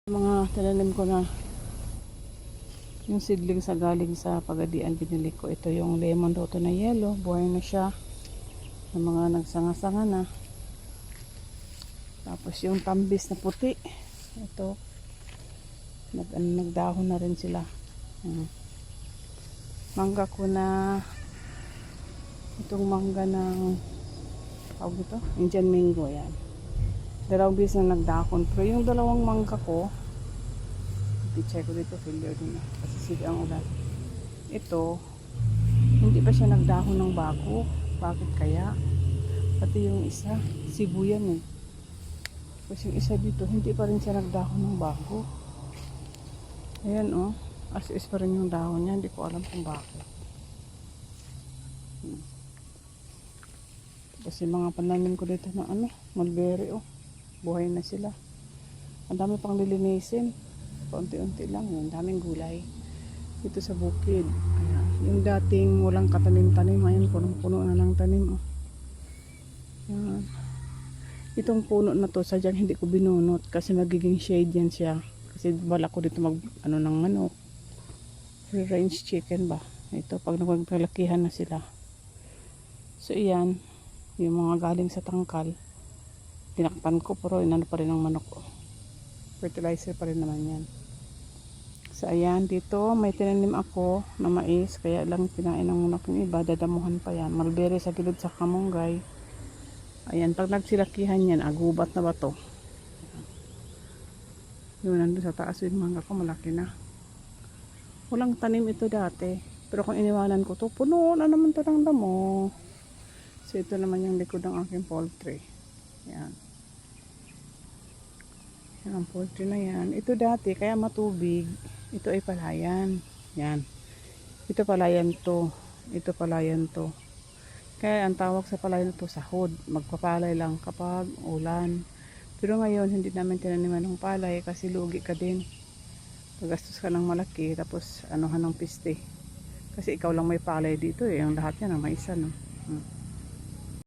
Mga tinanim ko na yung seedling sa galing sa Pagadian, binili ko. Ito yung lemon dito na yellow, buhay na siya, yung mga nagsanga-sanga na. Tapos yung tambis na puti, ito nagdahon na rin sila. Mangga ko na itong mangga ng tawag ito, Indian mango, yan. Dalawang bis na nagdahon, pero yung dalawang mangga ko, i-check ko dito, failure din na kasi sige ang ulan. Ito hindi pa siya nagdahon ng bago. Bakit kaya? Pati yung isa Cebu yan eh, kasi yung isa dito hindi pa rin siya nagdahon ng bago. Ayan oh, as is pa rin yung dahon niya, hindi ko alam kung bakit. Kasi mga pananim ko dito na mulberry oh, buhay na sila. Ang dami pang lilinisin, paunti-unti lang yun, daming gulay dito sa bukid. Ayan. Yung dating walang katanim-tanim, ayan, punong-puno na ng tanim oh. Ayan. Itong puno na to sadyang hindi ko binunot kasi magiging shade yan siya, kasi bala ko dito mag ng manok, free range chicken ba ito pag nagpaglakihan na sila. So iyan yung mga galing sa tangkal, tinakpan ko, pero inano pa rin ng manok oh. Fertilizer pa rin naman yan. So ayan, dito may tinanim ako na mais, kaya lang pinain ng manok yung iba, dadamuhan pa yan. Mulberry sa gilid sa kamunggay. Ayan, pag nagsilakihan yan, agubat na ba to? Yun, nandun sa taas yung mangga ko, malaki na. Walang tanim ito dati, pero kung iniwanan ko to, puno na naman to ng damo. So ito naman yung likod ng aking poultry. Yan. Yan ang poultry na yan. Ito dati, kaya matubig. Ito ay palayan. Yan. Ito palayan to. Ito palayan to. Kaya ang tawag sa palayan to, sahod. Magpapalay lang kapag ulan. Pero ngayon, hindi namin tinaniman ng palay kasi lugi ka din. Pagastos ka ng malaki, tapos anuhan ng piste. Kasi ikaw lang may palay dito eh. Ang lahat yan ang maisa, no?